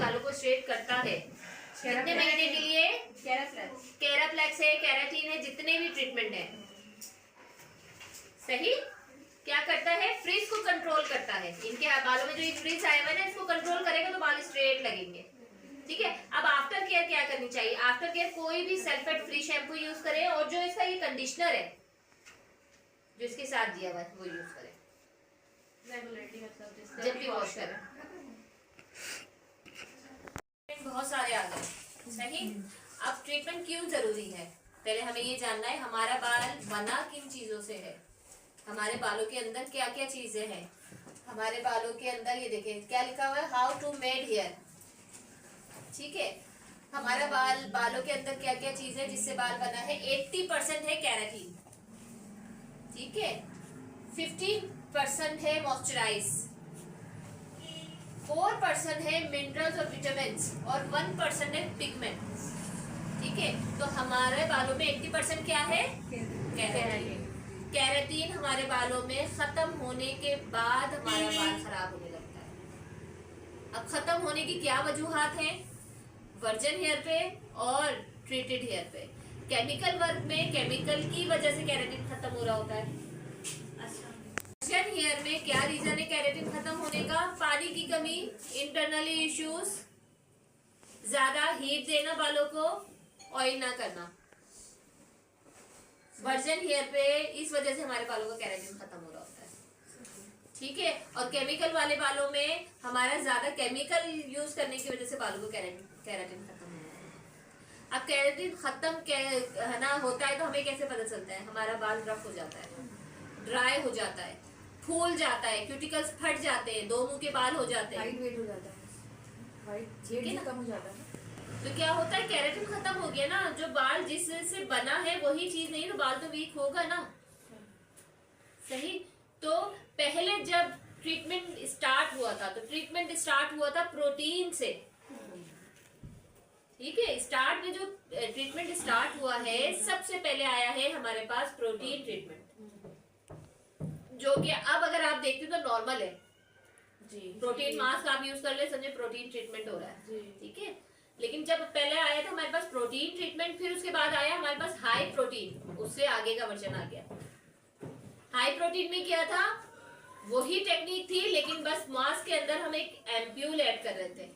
बालों को स्ट्रेट करता है। कितने महीने के लिए? केराप्लेक्स है, केराटिन है, जितने भी ट्रीटमेंट है, सही क्या करता है? फ्रिज को कंट्रोल करता है। इनके बालों में जो एक फ्रिज आया हुआ है ना, इसको कंट्रोल करेगा तो बाल स्ट्रेट लगेंगे। ठीक है, अब आफ्टर केयर क्या करनी चाहिए? आफ्टर केयर कोई भी सल्फेट फ्री शैम्पू यूज करें, और जो इसका ये कंडीशनर है जो इसके साथ दिया हुआ है वो यूज करें रेगुलरली, मतलब जब भी वॉश करें। बहुत सारे आ गए, सही। अब ट्रीटमेंट क्यों जरूरी है, पहले हमें ये जानना है हमारा बाल बना किन चीजों से है, हमारे बालों के अंदर क्या क्या चीजें हैं। हमारे बालों के अंदर ये देखें क्या लिखा हुआ है, हाउ टू मेड हेयर। ठीक है, हमारा बालों के अंदर क्या क्या चीज है जिससे बाल बना है? 80% है केराटिन, ठीक है, 15% है मॉइस्चराइज, 4% है मिनरल्स और विटामिन, और 1% है पिगमेंट। ठीक है, तो हमारे बालों में 80% क्या है? केराटिन। केराटिन हमारे बालों में खत्म होने के बाद हमारा बाल खराब होने लगता है। अब खत्म होने की क्या वजूहात हैं? वर्जन हेयर पे और ट्रीटेड हेयर पे। केमिकल वर्क में केमिकल की वजह से केराटिन खत्म हो रहा होता है। वर्जन हेयर में क्या रीजन है केराटिन खत्म होने का? पानी की कमी, इंटरनली इश्यूज, ज्यादा हीट देना बालों को, ऑयल ना करना। वर्जन हेयर पे इस वजह से हमारे बालों का केराटिन खत्म हो रहा होता है। ठीक है, और केमिकल वाले बालों में हमारा ज्यादा केमिकल यूज करने की वजह से बालों को केराटिन खत्म हो रहा है। अब केराटिन खत्म है ना होता है तो हमें कैसे पता चलता है? हमारा बाल रफ हो जाता है, ड्राई हो जाता है, फूल जाता है, क्यूटिकल्स फट जाते हैं, दो मुंह के बाल हो जाते हैं, वाइट वेट हो जाता है, वाइट जेड कम हो जाता है। तो क्या होता है? केराटिन खत्म हो गया ना, जो बाल जिससे बना है वही चीज नहीं, तो बाल तो वीक होगा ना, सही। तो पहले जब ट्रीटमेंट स्टार्ट हुआ था, तो ट्रीटमेंट स्टार्ट हुआ था प्रोटीन से। ठीक है, स्टार्ट में जो ट्रीटमेंट स्टार्ट हुआ है, सबसे पहले आया है हमारे पास प्रोटीन ट्रीटमेंट, जो कि अब अगर आप देखते हो तो नॉर्मल है जी। प्रोटीन मास्क आप यूज कर ले, समझे प्रोटीन ट्रीटमेंट हो रहा है, ठीक है। लेकिन जब पहले आया था हमारे पास प्रोटीन ट्रीटमेंट, फिर उसके बाद आया हमारे पास हाई प्रोटीन, उससे आगे का वर्जन आ गया। हाई प्रोटीन में क्या था? वही टेक्निक थी, लेकिन बस मास्क के अंदर हम एक एम्प्यूल ऐड कर रहे थे,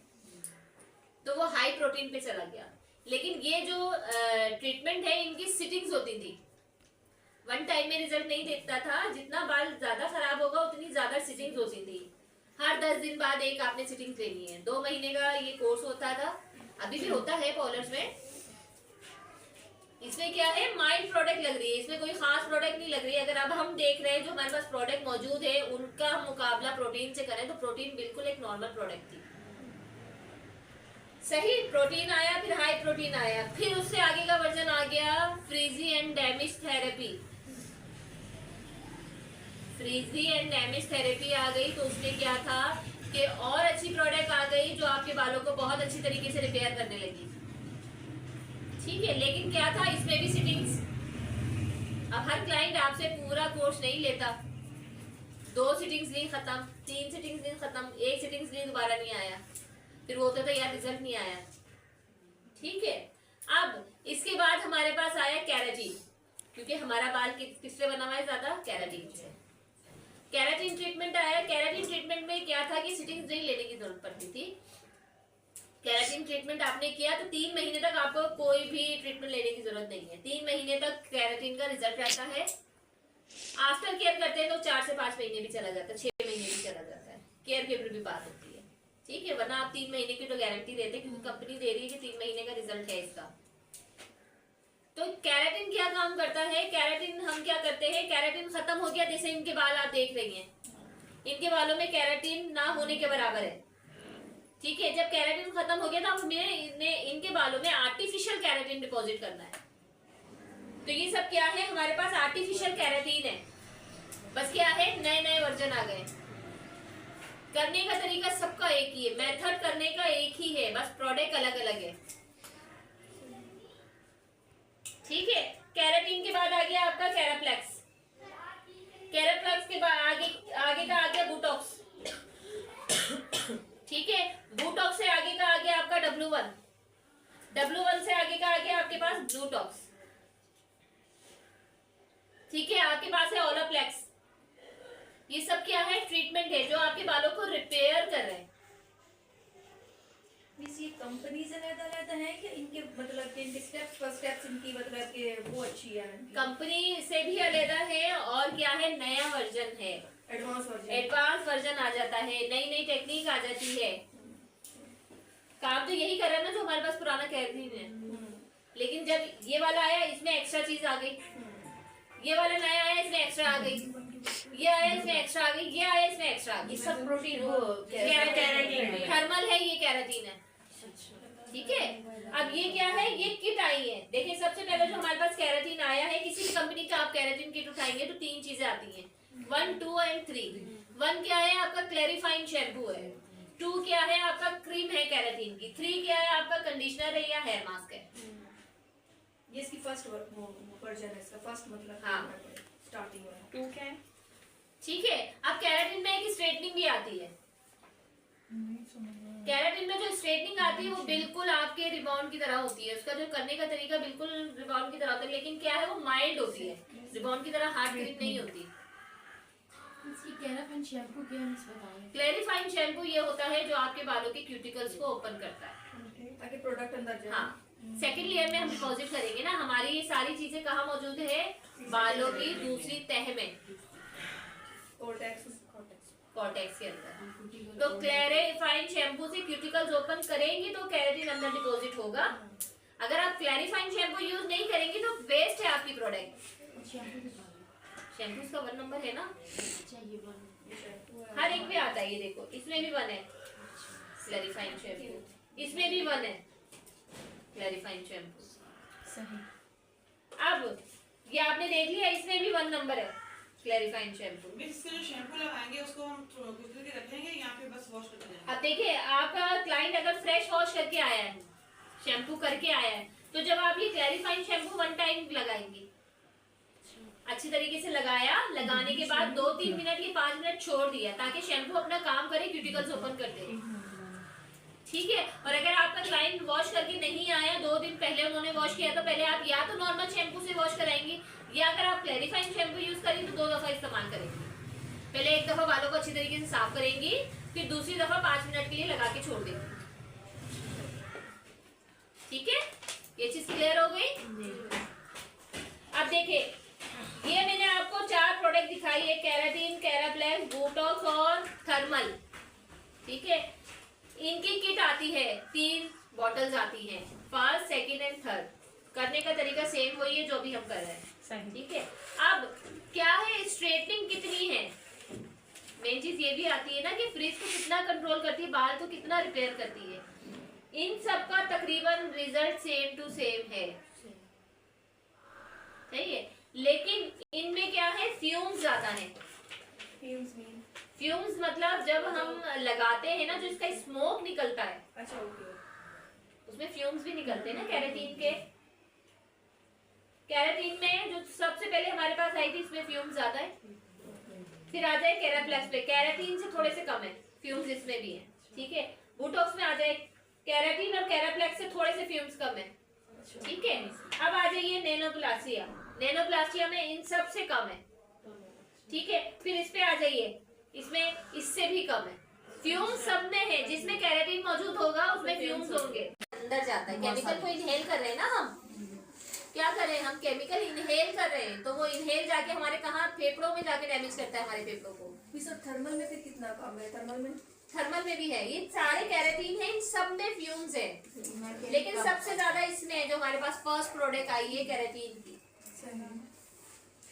तो वो हाई प्रोटीन पे चला गया। लेकिन ये जो ट्रीटमेंट है, इनकी सिटिंग्स होती थी, वन टाइम में रिजल्ट नहीं देखता था। जितना बाल ज्यादा खराब होगा उतनी ज्यादा सिटिंग्स होती थी। हर 10 दिन बाद एक आपने सिटिंग लेनी है। 2 महीने का ये कोर्स होता था, अभी भी होता है पॉलर्स में। इसमें क्या है? माइल्ड प्रोडक्ट लग रही है, इसमें कोई खास प्रोडक्ट नहीं लग रही है। अगर अब हम देख रहे हैं जो हमारे पास प्रोडक्ट मौजूद है, उनका हम मुकाबला प्रोटीन से करें, तो प्रोटीन बिल्कुल एक नॉर्मल प्रोडक्ट थी, सही। प्रोटीन आया, फिर हाई प्रोटीन आया, फिर उससे आगे का वर्जन आ गया frizzy and damage therapy. Frizzy and damage therapy आ गई, तो उसमें क्या था कि और अच्छी प्रोडक्ट आ गई जो आपके बालों को बहुत अच्छी तरीके से रिपेयर करने लगी, ठीक है। लेकिन क्या था? इसमें भी सिटिंग्स। अब हर क्लाइंट आपसे पूरा कोर्स नहीं लेता, 2 सिटिंग्स ली खत्म, 3 सिटिंग्स ली खत्म, 1 सिटिंग्स ली दोबारा नहीं आया, फिर वो कहता यार रिजल्ट नहीं आया, ठीक है। अब इसके बाद हमारे पास आया केराटिन, क्योंकि हमारा बाल किससे बना हुआ है? ज्यादा केराटिन से। केराटिन ट्रीटमेंट आया। केराटिन ट्रीटमेंट में क्या था कि सिटिंग्स नहीं लेने की जरूरत पड़ती थी। केराटिन ट्रीटमेंट आपने किया तो 3 महीने तक आपको कोई भी ट्रीटमेंट लेने की जरूरत नहीं है। 3 महीने तक केराटिन का रिजल्ट रहता है। आफ्टर केयर करते हैं तो 4 से 5 महीने भी चला जाता है, 6 महीने भी चला जाता है, केयर के ऊपर भी बात होती है, ठीक है। वरना आप 3 महीने की तो गारंटी देते हैं, क्योंकि कंपनी दे रही है कि 3 महीने का रिजल्ट है इसका। तो केराटिन क्या काम करता है? केराटिन हम क्या करते हैं? केराटिन खत्म हो गया, जैसे इनके बाल आप देख रही हैं, इनके बालों में केराटिन ना होने के बराबर है, ठीक है। जब केराटिन खत्म हो गया तो हमें इनके बालों में आर्टिफिशियल केराटिन डिपॉजिट करना है। तो ये सब क्या है? हमारे पास आर्टिफिशियल केराटिन है, बस क्या है? नए नए वर्जन आ गए। करने का तरीका सबका एक ही है, मेथड करने का एक ही है, बस प्रोडक्ट अलग अलग है, ठीक है। केराटिन के बाद आ गया आपका केराप्लेक्स। केराप्लेक्स के बाद आगे का आ गया बोटॉक्स, ठीक है। बोटॉक्स से आगे का आ गया W1 से आगे का आ गया आपके पास ब्लूटॉक्स। ठीक है, आपके पास है ओलाप्लेक्स। ये सब क्या है? ट्रीटमेंट है जो आपके बालों को रिपेयर कर रहे हैं। ये कंपनी से रहता है कि इनके मतलब कि इनके स्टेप्स इनकी मतलब कि वो अच्छी है? कंपनी से भी अलग है और क्या है, नया वर्जन है, एडवांस वर्जन आ जाता है, नई नई टेक्निक आ जाती है। काम तो यही कर रहा है ना जो हमारे पास पुराना कैरेटीन है, लेकिन जब ये वाला आया इसमें एक्स्ट्रा चीज आ गई, ये वाला नया आया इसमें एक्स्ट्रा आ गई, ये आया इसमें एक्स्ट्रा आ गई, ये आया इसमें एक्स्ट्रा आ गई। ये सब प्रोटीन वो कैराटीन थर्मल है, ये कैराटीन है। ठीक है, अब ये क्या है, ये किट आई है। देखिए सबसे पहले जो हमारे पास कैराटीन आया है, किसी भी कंपनी का आप कैराटीन किट उठाएंगे तो 3 चीजें आती हैं, 1, 2 एंड 3। 1 क्या है आपका क्लैरिफाइंग शैम्पू है, 2 क्या है आपका क्रीम है कैराटीन की, 3 क्या है आपका कंडीशनर है या हेयर मास्क है। ये इसकी फर्स्ट वर्जन है, इसका फर्स्ट मतलब हाँ। स्टार्टिंग वाला। 2 क्या है? ठीक है, अब कैराटीन में एक स्ट्रेटनिंग भी आती है। कैराटीन में जो स्ट्रेटनिंग आती है वो बिल्कुल आपके रिबॉन्ड की तरह होती है, उसका जो करने का तरीका बिल्कुल रिबॉन्ड की तरह होता है, लेकिन क्या है वो माइल्ड होती है, रिबॉन्ड की तरह हार्ड ग्रिप नहीं होती। क्लैरिफाइंग शैम्पू ये होता है जो आपके बालों के क्यूटिकल्स को ओपन करता है ताकि प्रोडक्ट अंदर जाए। हाँ, सेकेंड लेयर में हम डिपॉजिट करेंगे ना। हमारी ये सारी चीजें कहाँ मौजूद है? बालों की दूसरी तह में, कॉर्टेक्स के अंदर। तो क्लैरिफाइंग शैम्पू से क्यूटिकल्स ओपन करेंगे तो कैराटीन अंदर डिपॉजिट होगा। अगर आप क्लैरिफाइंग शैम्पू यूज नहीं करेंगे तो वेस्ट है आपकी प्रोडक्ट। शैम्पू का 1 नंबर है ना, हर एक में आता है। ये देखो इसमें भी 1 है क्लैरिफाइंग शैम्पू, इसमें भी 1 है क्लैरिफाइंग शैम्पू। सही। अब ये आपने देख लिया, इसमें भी 1 नंबर है क्लैरिफाइंग शैम्पू। इसके जो शैम्पू लगाएंगे उसको हम कुछ करके रखेंगे या फिर बस वॉश करके जाएंगे? अब देखिए आपका क्लाइंट अगर फ्रेश वॉश करके आया है, शैम्पू करके आया है, तो जब आप ये क्लैरिफाइंग शैम्पू 1 टाइम लगाएंगे, अच्छी तरीके से लगाया, लगाने के बाद 2-3 मिनट या 5 मिनट छोड़ दिया ताकि शैम्पू अपना काम करे, क्यूटिकल्स ओपन कर दे। ठीक है, और अगर आपका क्लाइंट वॉश करके नहीं आया, 2 दिन पहले उन्होंने वॉश किया, तो पहले आप या तो नॉर्मल शैम्पू से वॉश कराएंगे या अगर आप क्लैरिफाइंग शैम्पू यूज करेंगे तो 2 दफा इस्तेमाल करेंगे। पहले एक दफा बालों को अच्छी तरीके से साफ करेंगी, फिर दूसरी दफा 5 मिनट के लिए लगा के छोड़ देंगे। ठीक है, ये चीज क्लियर हो गई। अब देखिए ये मैंने आपको 4 प्रोडक्ट दिखाई है, कैराटीन, कैराप्लेक्स, बोटॉक्स और थर्मल। ठीक है, इनकी किट आती है, 3 बॉटल्स आती हैं, फर्स्ट, सेकंड एंड थर्ड। करने का तरीका सेम वही है जो भी हम कर रहे हैं। ठीक है, अब क्या है, स्ट्रेटनिंग कितनी है, मेन चीज ये भी आती है ना कि फ्रिज को कितना कंट्रोल करती है, बाल को कितना रिपेयर करती है। इन सब का तकरीबन रिजल्ट सेम टू सेम है, सही है, लेकिन इनमें क्या है, फ्यूम्स ज्यादा है। फ्यूम्स मतलब जब हम लगाते हैं ना, जो इसका स्मोक निकलता है, अच्छा ओके, उसमें फ्यूम्स भी निकलते हैं ना कैराटीन के। कैराटीन में जो सबसे पहले हमारे पास आई थी, इसमें फ्यूम्स ज्यादा है। फिर आ जाए कैराप्लेक्स पे, कैराटीन से थोड़े से कम है, फ्यूम्स इसमें भी है। ठीक है, बोटॉक्स में आ जाए, कैराटीन और कैराप्लेक्स से थोड़े से फ्यूम्स कम है। ठीक है, अब आ जाइए नैनोप्लास्टिया, नैनोप्लास्टिया में इन सब से कम है। ठीक है, फिर इस पे आ जाइए, इसमें इससे भी कम है। फ्यूम्स सब में है, जिसमें कैराटीन मौजूद होगा उसमें फ्यूम्स होंगे। अंदर जाता है, केमिकल को इनहेल कर रहे हैं ना हम, क्या कर रहे हैं हम, केमिकल इनहेल कर रहे हैं, तो वो इनहेल जाके हमारे कहाँ, फेफड़ों में जाके डैमेज करता है हमारे फेफड़ों को। थर्मल में फिर कितना काम है? थर्मल में भी है, ये सारे कैराटीन है, इन सब में फ्यूम्स है, लेकिन सबसे ज्यादा इसमें है जो हमारे पास फर्स्ट प्रोडक्ट आई है कैराटीन की।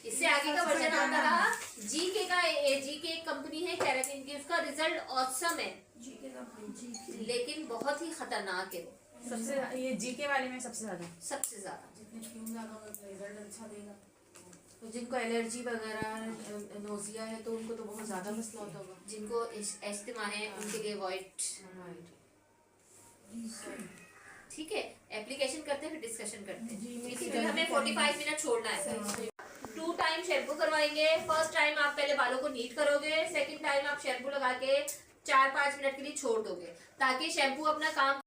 इससे आगे का वर्जन आता रहा जीके का, जीके एक कंपनी है कैराटीन की, उसका रिजल्ट ऑसम है, लेकिन बहुत ही खतरनाक है वो। सबसे ये जीके वाले में सबसे ज्यादा रिजल्ट अच्छा देगा। तो जिनको एलर्जी वगैरह नोजिया है तो उनको तो बहुत ज्यादा मसला होता होगा। जिनको एस्थमा है उनके लिए अवॉइड। ठीक है, एप्लीकेशन करते हैं फिर डिस्कशन करते हैं, इसलिए हमें 45 मिनट छोड़ना है। 2 टाइम शैम्पू करवाएंगे। फर्स्ट टाइम आप पहले बालों को नीट करोगे, सेकंड टाइम आप शैम्पू लगा के 4-5 मिनट के लिए छोड़ दोगे ताकि शैम्पू अपना काम